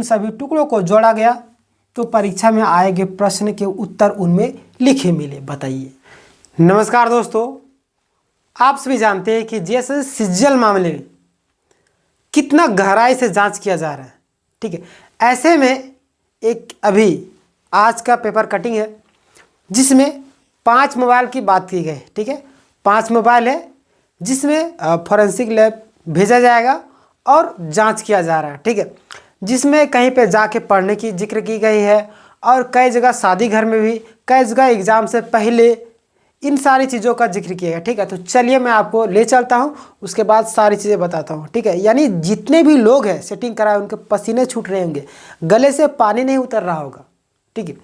उन सभी टुकड़ों को जोड़ा गया तो परीक्षा में आए गए प्रश्न के उत्तर उनमें लिखे मिले। बताइए। नमस्कार दोस्तों, आप सभी जानते हैं कि जैसे सीजीएल मामले में कितना गहराई से जांच किया जा रहा है। ठीक है, ऐसे में एक अभी आज का पेपर कटिंग है जिसमें 5 मोबाइल की बात की गई। ठीक है, 5 मोबाइल है जिसमें फॉरेंसिक लैब भेजा जाएगा और जांच किया जा रहा है। ठीक है, जिसमें कहीं पे जाके पढ़ने की जिक्र की गई है और कई जगह शादी घर में भी, कई जगह एग्ज़ाम से पहले इन सारी चीज़ों का जिक्र किया गया। ठीक है, तो चलिए मैं आपको ले चलता हूँ, उसके बाद सारी चीज़ें बताता हूँ। ठीक है, यानी जितने भी लोग हैं सेटिंग कराए उनके पसीने छूट रहे होंगे, गले से पानी नहीं उतर रहा होगा। ठीक है,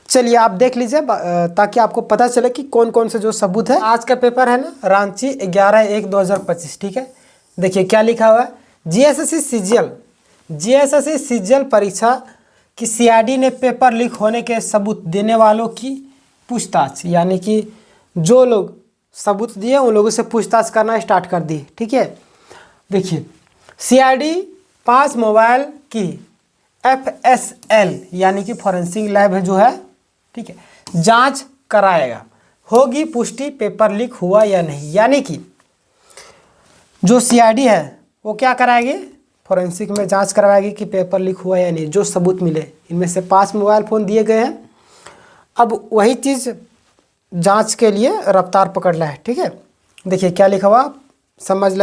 चलिए आप देख लीजिए ताकि आपको पता चले कि कौन कौन से जो सबूत है। आज का पेपर है ना, रांची 11/1/2025। ठीक है, देखिए क्या लिखा हुआ है। जीएसएससी सीजीएल परीक्षा की सीआईडी ने पेपर लीक होने के सबूत देने वालों की पूछताछ, यानी कि जो लोग सबूत दिए उन लोगों से पूछताछ करना स्टार्ट कर दी। ठीक है, देखिए सीआईडी 5 मोबाइल की एफएसएल यानी कि फॉरेंसिक लैब है जो है, ठीक है, जांच कराएगा, होगी पुष्टि पेपर लीक हुआ या नहीं। यानी कि जो सीआईडी है वो क्या कराएगी, फॉरेंसिक में जांच करवाएगी कि पेपर लीक हुआ या नहीं। जो सबूत मिले, इनमें से 5 मोबाइल फ़ोन दिए गए हैं, अब वही चीज़ जांच के लिए रफ्तार पकड़ ला है। ठीक है, देखिए क्या लिखा हुआ, समझ ल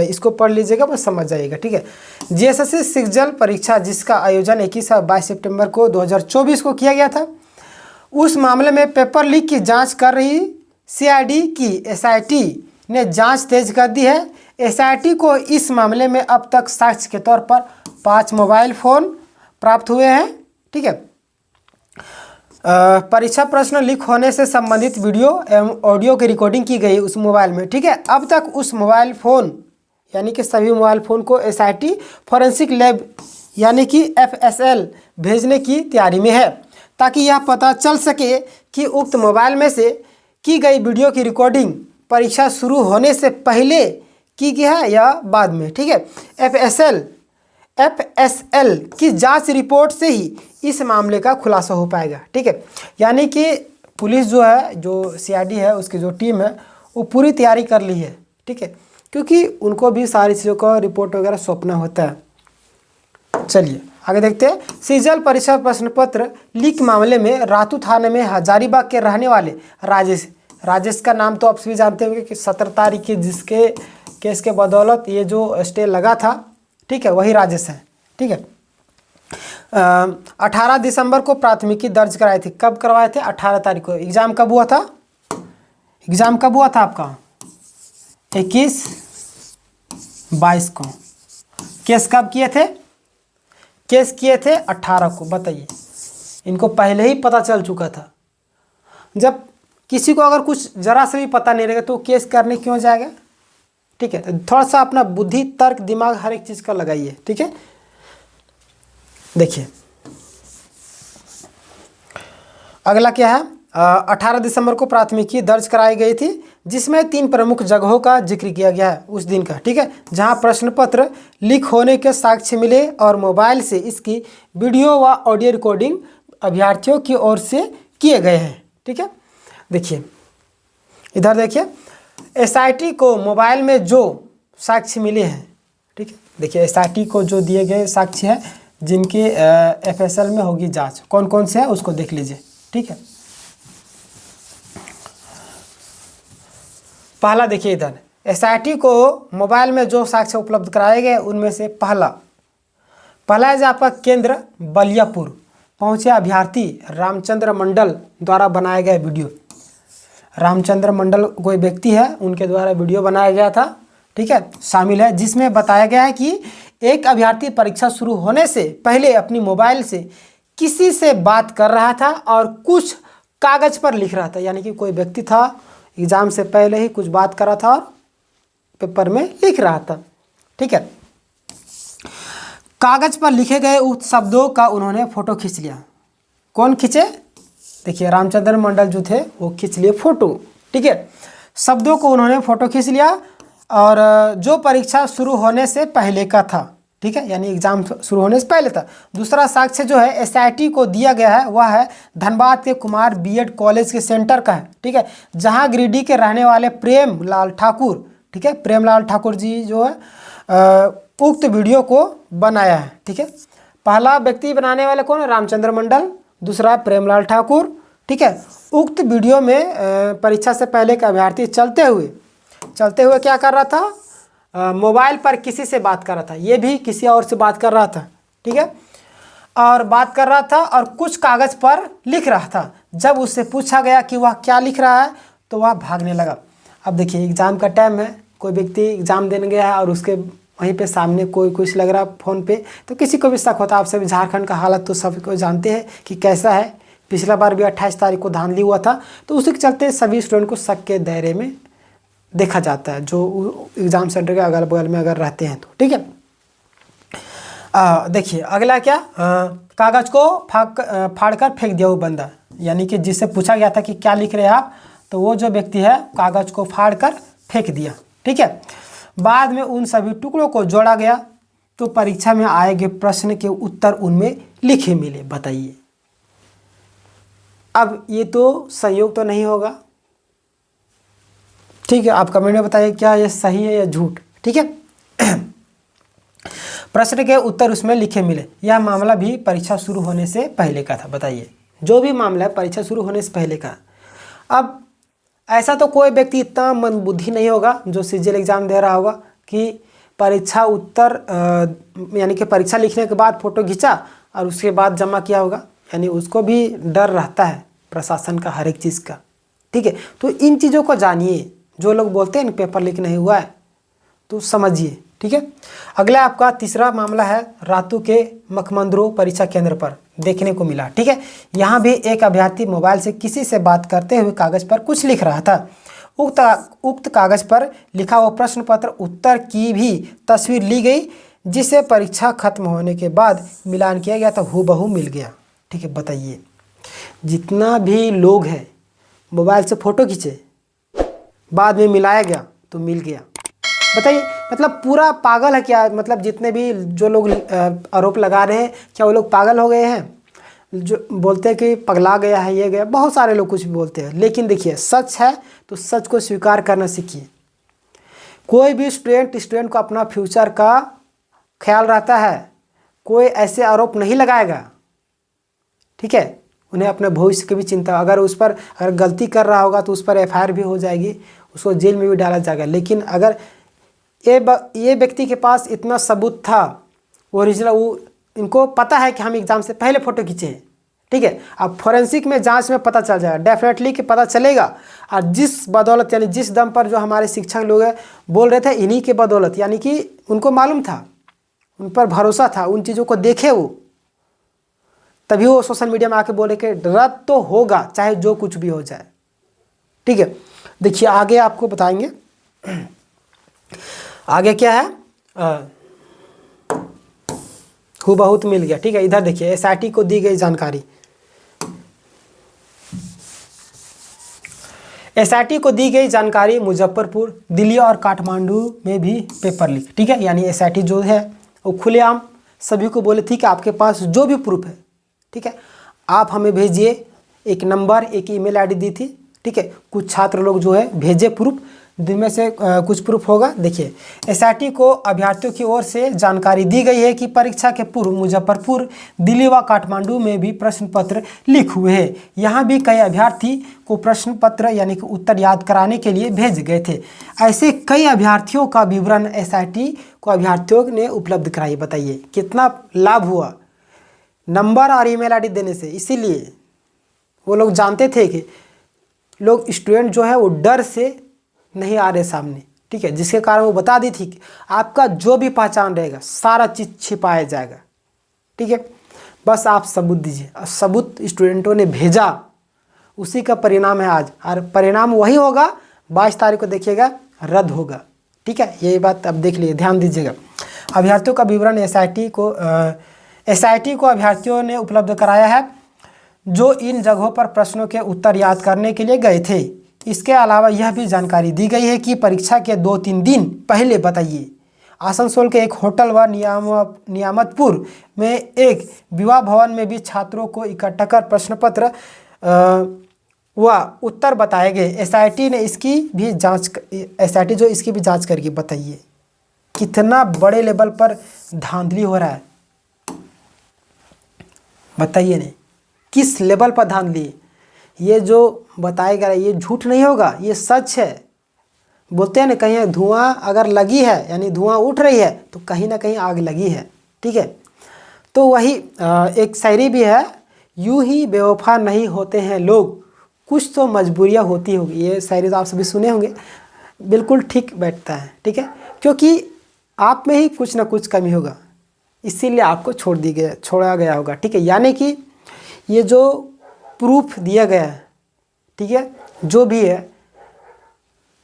इसको पढ़ लीजिएगा, बस समझ जाइएगा। ठीक है, जीएसएससी सीजीएल परीक्षा जिसका आयोजन 21 और 22 सितंबर को 2024 को किया गया था, उस मामले में पेपर लीक की जांच कर रही सीआईडी की एसआईटी ने जांच तेज कर दी है। एसआईटी को इस मामले में अब तक साक्ष्य के तौर पर 5 मोबाइल फ़ोन प्राप्त हुए हैं। ठीक है, परीक्षा प्रश्न लीक होने से संबंधित वीडियो एवं ऑडियो की रिकॉर्डिंग की गई उस मोबाइल में। ठीक है, अब तक उस मोबाइल फ़ोन यानी कि सभी मोबाइल फ़ोन को एसआईटी फॉरेंसिक लैब यानी कि एफएसएल भेजने की तैयारी में है, ताकि यह पता चल सके कि उक्त मोबाइल में से की गई वीडियो की रिकॉर्डिंग परीक्षा शुरू होने से पहले की गई है या बाद में। ठीक है, एफएसएल की जांच रिपोर्ट से ही इस मामले का खुलासा हो पाएगा। ठीक है, यानी कि पुलिस जो है, जो सीआईडी है, उसकी जो टीम है वो पूरी तैयारी कर ली है। ठीक है, क्योंकि उनको भी सारी चीज़ों का रिपोर्ट वगैरह सौंपना होता है। चलिए आगे देखते हैं। सीजीएल परीक्षा प्रश्न पत्र लीक मामले में रातू थाने में हजारीबाग के रहने वाले राजेश का नाम तो आप सभी जानते होंगे कि 17 तारीख की जिसके केस के बदौलत ये जो स्टे लगा था, ठीक है, वही राजेश है। ठीक है, 18 दिसंबर को प्राथमिकी दर्ज कराई थी। कब करवाए थे? 18 तारीख को। एग्ज़ाम कब हुआ था? एग्ज़ाम कब हुआ था आपका? 21/22 को। केस कब किए थे? केस किए थे 18 को। बताइए, इनको पहले ही पता चल चुका था। जब किसी को अगर कुछ ज़रा से भी पता नहीं रहेगा तो केस करने क्यों जाएगा? ठीक है, तो थोड़ा सा अपना बुद्धि, तर्क, दिमाग हर एक चीज़ का लगाइए। ठीक है, देखिए अगला क्या है। 18 दिसंबर को प्राथमिकी दर्ज कराई गई थी जिसमें 3 प्रमुख जगहों का जिक्र किया गया है उस दिन का। ठीक है, जहां प्रश्न पत्र लीक होने के साक्ष्य मिले और मोबाइल से इसकी वीडियो व ऑडियो रिकॉर्डिंग अभ्यर्थियों की ओर से किए गए हैं। ठीक है, देखिए इधर देखिए, एसआईटी को मोबाइल में जो साक्ष्य मिले हैं, ठीक है, देखिए एसआईटी को जो दिए गए साक्ष्य हैं जिनकी एफएसएल में होगी जांच, कौन कौन से है उसको देख लीजिए। ठीक है, पहला देखिए इधर, एसआईटी को मोबाइल में जो साक्ष्य उपलब्ध कराए गए उनमें से पहला है जो आपका केंद्र बलियापुर पहुंचे अभ्यर्थी रामचंद्र मंडल द्वारा बनाया गया वीडियो। रामचंद्र मंडल कोई व्यक्ति है, उनके द्वारा वीडियो बनाया गया था। ठीक है, शामिल है, जिसमें बताया गया है कि एक अभ्यर्थी परीक्षा शुरू होने से पहले अपनी मोबाइल से किसी से बात कर रहा था और कुछ कागज़ पर लिख रहा था। यानी कि कोई व्यक्ति था, एग्ज़ाम से पहले ही कुछ बात कर रहा था और पेपर में लिख रहा था। ठीक है, कागज़ पर लिखे गए उस शब्दों का उन्होंने फ़ोटो खींच लिया। कौन खींचे? देखिए रामचंद्र मंडल जो थे वो खींच लिए फ़ोटो। ठीक है, शब्दों को उन्होंने फ़ोटो खींच लिया और जो परीक्षा शुरू होने से पहले का था। ठीक है, यानी एग्जाम शुरू होने से पहले था। दूसरा साक्ष्य जो है एसआईटी को दिया गया है वह है धनबाद के कुमार बीएड कॉलेज के सेंटर का है, ठीक है, जहां गिरिडीह के रहने वाले प्रेमलाल ठाकुर, ठीक है, प्रेमलाल ठाकुर जी जो है उक्त वीडियो को बनाया है, ठीक है। पहला व्यक्ति बनाने वाले कौन है? रामचंद्र मंडल, दूसरा प्रेमलाल ठाकुर, ठीक है। उक्त वीडियो में परीक्षा से पहले का अभ्यर्थी चलते हुए क्या कर रहा था? मोबाइल पर किसी से बात कर रहा था, ये भी किसी और से बात कर रहा था, ठीक है, और बात कर रहा था और कुछ कागज़ पर लिख रहा था। जब उससे पूछा गया कि वह क्या लिख रहा है तो वह भागने लगा। अब देखिए एग्ज़ाम का टाइम है, कोई व्यक्ति एग्ज़ाम देने गया है और उसके वहीं पे सामने कोई कुछ लग रहा फ़ोन पे, तो किसी को भी शक होता है। आप सभी झारखंड का हालत तो सबको जानते हैं कि कैसा है। पिछला बार भी 28 तारीख को धांधली हुआ था, तो उसी के चलते सभी स्टूडेंट को शक के दायरे में देखा जाता है जो एग्ज़ाम सेंटर के अगल बगल में अगर रहते हैं तो, ठीक है। देखिए अगला क्या, कागज़ को फाड़ कर फेंक दिया वो बंदा, यानी कि जिससे पूछा गया था कि क्या लिख रहे हैं आप, तो वो जो व्यक्ति है कागज़ को फाड़ कर फेंक दिया, ठीक है। बाद में उन सभी टुकड़ों को जोड़ा गया तो परीक्षा में आए गए प्रश्न के उत्तर उनमें लिखे मिले। बताइए, अब ये तो संयोग तो नहीं होगा, ठीक है। आप कमेंट में बताइए क्या ये सही है या झूठ, ठीक है। प्रश्न के उत्तर उसमें लिखे मिले। यह मामला भी परीक्षा शुरू होने से पहले का था। बताइए, जो भी मामला है परीक्षा शुरू होने से पहले का। अब ऐसा तो कोई व्यक्ति इतना मंदबुद्धि नहीं होगा जो सीजीएल एग्ज़ाम दे रहा होगा कि परीक्षा उत्तर यानी कि परीक्षा लिखने के बाद फ़ोटो खींचा और उसके बाद जमा किया होगा, यानी उसको भी डर रहता है प्रशासन का हर एक चीज़ का, ठीक है। तो इन चीज़ों को जानिए। जो लोग बोलते हैं पेपर लीक नहीं हुआ है तो समझिए, ठीक है। अगला आपका तीसरा मामला है रातू के मखमंदरू परीक्षा केंद्र पर देखने को मिला, ठीक है। यहाँ भी एक अभ्यर्थी मोबाइल से किसी से बात करते हुए कागज़ पर कुछ लिख रहा था। उक्त कागज़ पर लिखा हुआ प्रश्न पत्र उत्तर की भी तस्वीर ली गई, जिसे परीक्षा खत्म होने के बाद मिलान किया गया तो हूबहू मिल गया, ठीक है। बताइए, जितना भी लोग हैं मोबाइल से फ़ोटो खींचे, बाद में मिलाया गया तो मिल गया। बताइए, मतलब पूरा पागल है क्या? मतलब जितने भी जो लोग आरोप लगा रहे हैं, क्या वो लोग पागल हो गए हैं? जो बोलते हैं कि पगला गया है, ये गया, बहुत सारे लोग कुछ भी बोलते हैं, लेकिन देखिए सच है तो सच को स्वीकार करना सीखिए। कोई भी स्टूडेंट को अपना फ्यूचर का ख्याल रहता है, कोई ऐसे आरोप नहीं लगाएगा, ठीक है। उन्हें अपने भविष्य की भी चिंता, अगर उस पर अगर गलती कर रहा होगा तो उस पर एफआईआर भी हो जाएगी, उसको जेल में भी डाला जाएगा। लेकिन अगर ये व्यक्ति के पास इतना सबूत था ओरिजिनल, वो इनको पता है कि हम एग्ज़ाम से पहले फ़ोटो खींचे हैं, ठीक है। अब फोरेंसिक में जांच में पता चल जाएगा, डेफिनेटली कि पता चलेगा। और जिस बदौलत यानी जिस दम पर जो हमारे शिक्षक लोग हैं बोल रहे थे, इन्हीं के बदौलत, यानी कि उनको मालूम था, उन पर भरोसा था, उन चीज़ों को देखे वो, तभी वो सोशल मीडिया में आके बोले कि रद्द तो होगा चाहे जो कुछ भी हो जाए, ठीक है। देखिए आगे आपको बताएंगे आगे क्या है, हूबहू मिल गया, ठीक है। इधर देखिए एसआईटी को दी गई जानकारी, एसआईटी को दी गई जानकारी मुजफ्फरपुर, दिल्ली और काठमांडू में भी पेपर लीक, ठीक है। यानी एसआईटी जो है वो खुलेआम सभी को बोले थी कि आपके पास जो भी प्रूफ है, ठीक है, आप हमें भेजिए। एक नंबर, एक ईमेल आईडी दी थी, ठीक है। कुछ छात्र लोग जो है भेजे प्रूफ, जिनमें से कुछ प्रूफ होगा। देखिए एसआईटी को अभ्यर्थियों की ओर से जानकारी दी गई है कि परीक्षा के पूर्व मुजफ्फरपुर, दिल्ली व काठमांडू में भी प्रश्न पत्र लीक हुए हैं। यहाँ भी कई अभ्यर्थी को प्रश्न पत्र यानी कि उत्तर याद कराने के लिए भेजे गए थे। ऐसे कई अभ्यर्थियों का विवरण एसआईटी को अभ्यर्थियों ने उपलब्ध कराई। बताइए कितना लाभ हुआ नंबर और ईमेल आईडी देने से। इसीलिए वो लोग जानते थे कि लोग स्टूडेंट जो है वो डर से नहीं आ रहे सामने, ठीक है, जिसके कारण वो बता दी थी कि आपका जो भी पहचान रहेगा सारा चीज़ छिपाया जाएगा, ठीक है। बस आप सबूत दीजिए, सबूत स्टूडेंटों ने भेजा, उसी का परिणाम है आज, और परिणाम वही होगा 22 तारीख को देखिएगा रद्द होगा, ठीक है। ये बात अब देख लीजिए, ध्यान दीजिएगा। अभ्यर्थियों का विवरण एसआईटी को अभ्यर्थियों ने उपलब्ध कराया है जो इन जगहों पर प्रश्नों के उत्तर याद करने के लिए गए थे। इसके अलावा यह भी जानकारी दी गई है कि परीक्षा के 2-3 दिन पहले, बताइए, आसनसोल के एक होटल व नियामतपुर में एक विवाह भवन में भी छात्रों को इकट्ठा कर प्रश्न पत्र व उत्तर बताए गए। एसआईटी ने इसकी भी जांच, एसआईटी जो इसकी भी जांच करके बताइए कितना बड़े लेवल पर धांधली हो रहा है, बताइए नहीं किस लेवल पर धांधली। ये जो बताया गया ये झूठ नहीं होगा, ये सच है। बोलते हैं ना कहीं धुआं अगर लगी है यानी धुआं उठ रही है तो कहीं ना कहीं आग लगी है, ठीक है। तो वही एक शायरी भी है, यूं ही बेवफा नहीं होते हैं लोग, कुछ तो मजबूरियां होती होगी। ये शायरी तो आप सभी सुने होंगे, बिल्कुल ठीक बैठता है, ठीक है, क्योंकि आप में ही कुछ ना कुछ कमी होगा, इसीलिए आपको छोड़ा गया होगा, ठीक है। यानी कि ये जो प्रूफ दिया गया है, ठीक है, जो भी है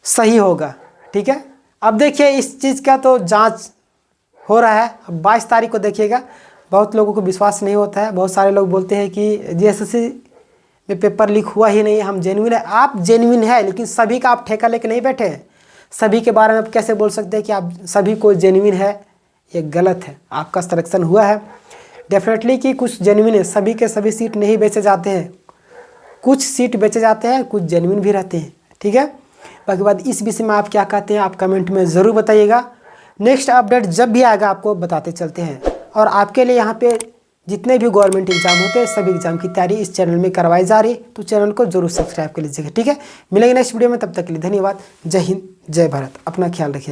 सही होगा, ठीक है। अब देखिए इस चीज़ का तो जांच हो रहा है, अब 22 तारीख को देखिएगा। बहुत लोगों को विश्वास नहीं होता है, बहुत सारे लोग बोलते हैं कि जीएसएससी में पेपर लीक हुआ ही नहीं, हम जेन्युइन है। आप जेन्युइन है, लेकिन सभी का आप ठेका लेके नहीं बैठे हैं। सभी के बारे में आप कैसे बोल सकते हैं कि आप सभी को जेन्युइन है, ये गलत है। आपका सिलेक्शन हुआ है डेफिनेटली कि कुछ जेन्युइन है, सभी के सभी सीट नहीं बेचे जाते हैं, कुछ सीट बेचे जाते हैं, कुछ जेन्युइन भी रहते हैं, ठीक है। बाकी बात इस विषय में आप क्या कहते हैं आप कमेंट में ज़रूर बताइएगा। नेक्स्ट अपडेट जब भी आएगा आपको बताते चलते हैं। और आपके लिए यहाँ पे जितने भी गवर्नमेंट एग्जाम होते हैं सभी एग्जाम की तैयारी इस चैनल में करवाई जा रही है, तो चैनल को जरूर सब्सक्राइब कर लीजिएगा, ठीक है। मिलेंगे नेक्स्ट वीडियो में, तब तक के लिए धन्यवाद। जय हिंद, जय भारत, अपना ख्याल रखिएगा।